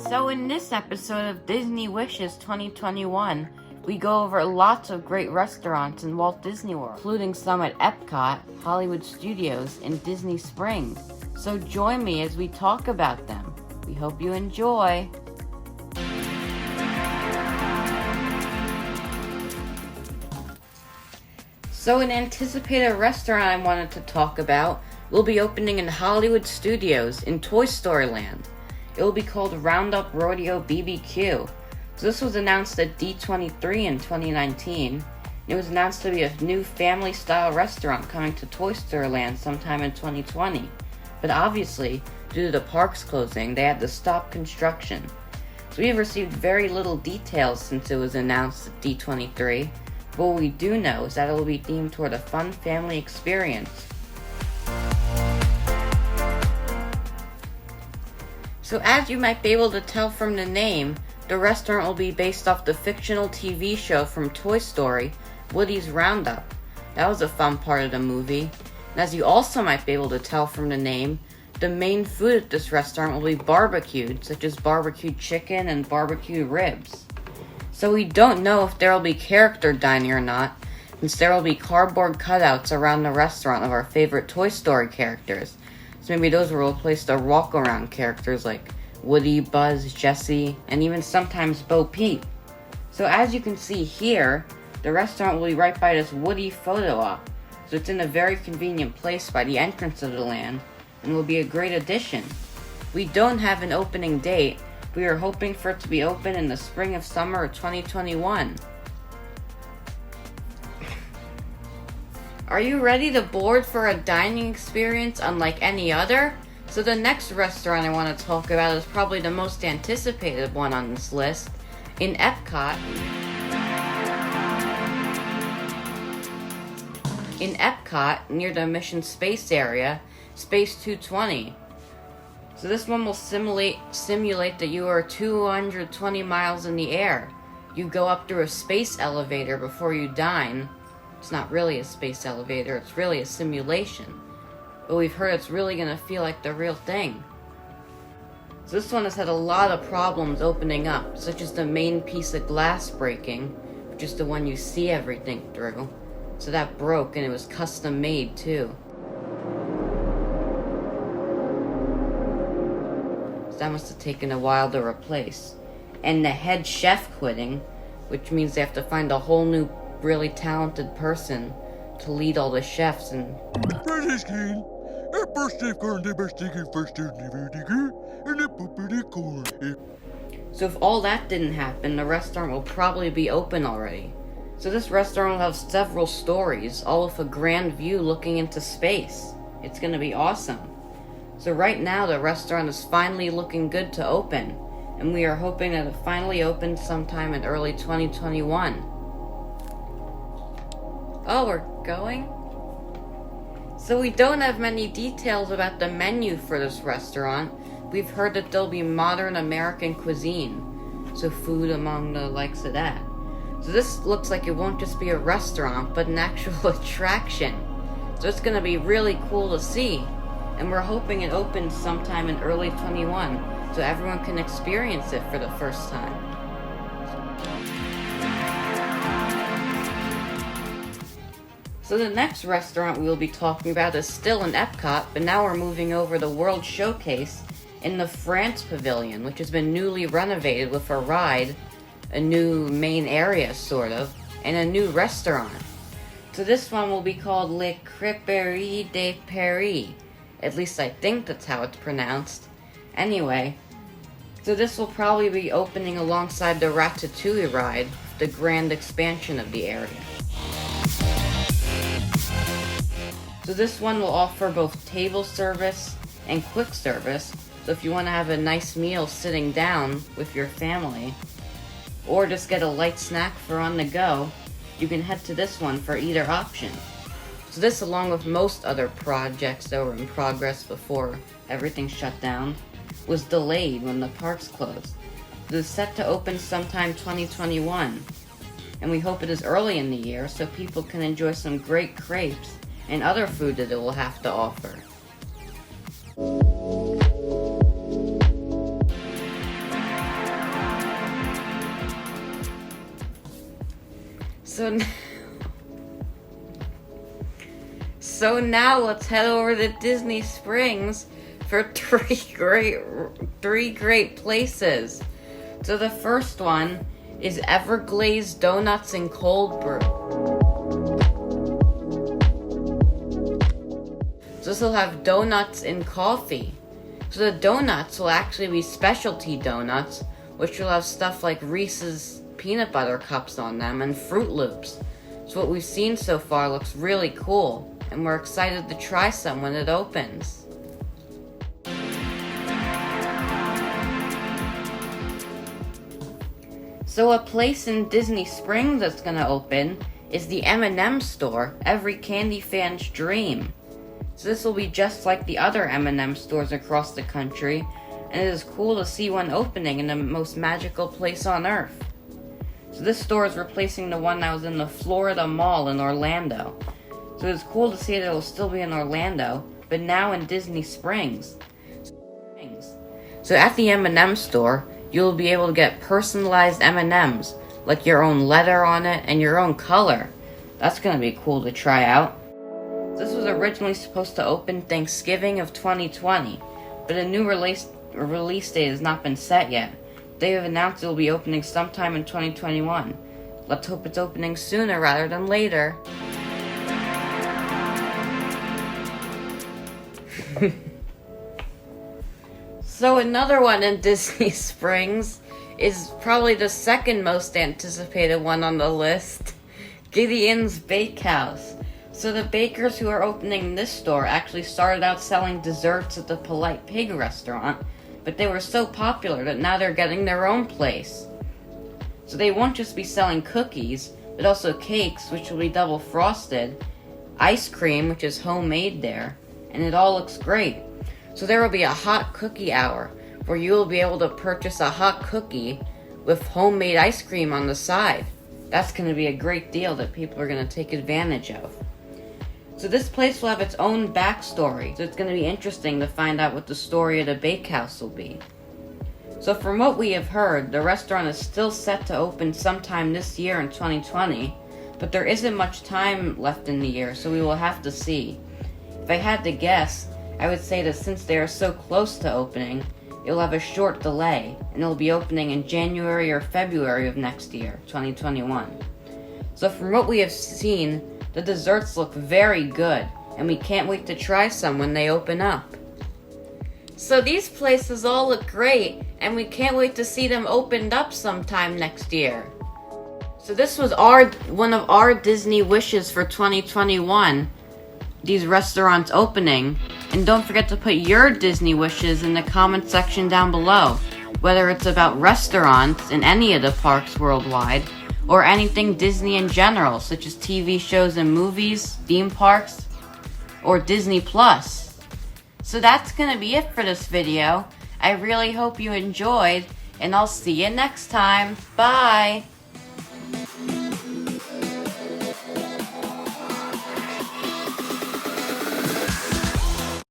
So in this episode of Disney Wishes 2021, we go over lots of great restaurants in Walt Disney World, including some at EPCOT, Hollywood Studios, and Disney Springs. So join me as we talk about them. We hope you enjoy. So an anticipated restaurant I wanted to talk about will be opening in Hollywood Studios in Toy Story Land. It will be called Roundup Rodeo BBQ. So this was announced at D23 in 2019. It was announced to be a new family-style restaurant coming to Toy Story Land sometime in 2020. But obviously, due to the park's closing, they had to stop construction. So we have received very little details since it was announced at D23. But what we do know is that it will be themed toward a fun family experience. So as you might be able to tell from the name, the restaurant will be based off the fictional TV show from Toy Story, Woody's Roundup. That was a fun part of the movie. And as you also might be able to tell from the name, the main food at this restaurant will be barbecued, such as barbecued chicken and barbecued ribs. So we don't know if there will be character dining or not, since there will be cardboard cutouts around the restaurant of our favorite Toy Story characters. So maybe those will replace the walk-around characters like Woody, Buzz, Jessie, and even sometimes Bo Peep. So as you can see here, the restaurant will be right by this Woody photo op. So it's in a very convenient place by the entrance of the land, and will be a great addition. We don't have an opening date. We are hoping for it to be open in the spring of summer of 2021. Are you ready to board for a dining experience unlike any other? So the next restaurant I want to talk about is probably the most anticipated one on this list. In EPCOT, near the Mission Space area, Space 220. So this one will simulate that you are 220 miles in the air. You go up through a space elevator before you dine. It's not really a space elevator, it's really a simulation. But we've heard it's really going to feel like the real thing. So this one has had a lot of problems opening up, such as the main piece of glass breaking, which is the one you see everything through. So that broke, and it was custom made too. So that must have taken a while to replace. And the head chef quitting, which means they have to find a whole new really talented person to lead all the chefs. And so if all that didn't happen, the restaurant will probably be open already. So this restaurant will have several stories, all with a grand view looking into space. It's going to be awesome. So right now the restaurant is finally looking good to open, and we are hoping that it finally opens sometime in early 2021. Oh, we're going? So we don't have many details about the menu for this restaurant. We've heard that there'll be modern American cuisine, so food among the likes of that. So this looks like it won't just be a restaurant, but an actual attraction. So it's gonna be really cool to see. And we're hoping it opens sometime in early 21, so everyone can experience it for the first time. So the next restaurant we will be talking about is still in EPCOT, but now we're moving over the World Showcase in the France Pavilion, which has been newly renovated with a ride, a new main area sort of, and a new restaurant. So this one will be called Crêperie de Paris. At least I think that's how it's pronounced. Anyway, so this will probably be opening alongside the Ratatouille ride, the grand expansion of the area. So this one will offer both table service and quick service. So if you want to have a nice meal sitting down with your family, or just get a light snack for on the go, you can head to this one for either option. So this, along with most other projects that were in progress before everything shut down, was delayed when the parks closed. It is set to open sometime 2021, and we hope it is early in the year so people can enjoy some great crepes and other food that it will have to offer. So now let's head over to Disney Springs for three great places. So the first one is Everglazed Donuts and Cold Brew. So this will have donuts and coffee. So the donuts will actually be specialty donuts, which will have stuff like Reese's peanut butter cups on them and Fruit Loops. So what we've seen so far looks really cool, and we're excited to try some when it opens. So a place in Disney Springs that's going to open is the M&M store, every candy fan's dream. So this will be just like the other M&M stores across the country, and it is cool to see one opening in the most magical place on earth. So this store is replacing the one that was in the Florida Mall in Orlando. So it's cool to see that it will still be in Orlando, but now in Disney Springs. So at the M&M store, you'll be able to get personalized M&Ms, like your own letter on it and your own color. That's going to be cool to try out. This was originally supposed to open Thanksgiving of 2020, but a new release date has not been set yet. They have announced it will be opening sometime in 2021. Let's hope it's opening sooner rather than later. So another one in Disney Springs is probably the second most anticipated one on the list, Gideon's Bakehouse. So the bakers who are opening this store actually started out selling desserts at the Polite Pig restaurant, but they were so popular that now they're getting their own place. So they won't just be selling cookies, but also cakes, which will be double frosted, ice cream, which is homemade there, and it all looks great. So there will be a hot cookie hour, where you will be able to purchase a hot cookie with homemade ice cream on the side. That's going to be a great deal that people are going to take advantage of. So this place will have its own backstory, so it's going to be interesting to find out what the story of the bakehouse will be. So from what we have heard, the restaurant is still set to open sometime this year in 2020, but there isn't much time left in the year, so we will have to see. If I had to guess, I would say that since they are so close to opening, it will have a short delay, and it will be opening in January or February of next year, 2021. So from what we have seen, the desserts look very good, and we can't wait to try some when they open up. So these places all look great, and we can't wait to see them opened up sometime next year. So this was one of our Disney wishes for 2021, these restaurants opening. And don't forget to put your Disney wishes in the comment section down below, whether it's about restaurants in any of the parks worldwide, or anything Disney in general, such as TV shows and movies, theme parks, or Disney Plus. So that's going to be it for this video. I really hope you enjoyed, and I'll see you next time. Bye!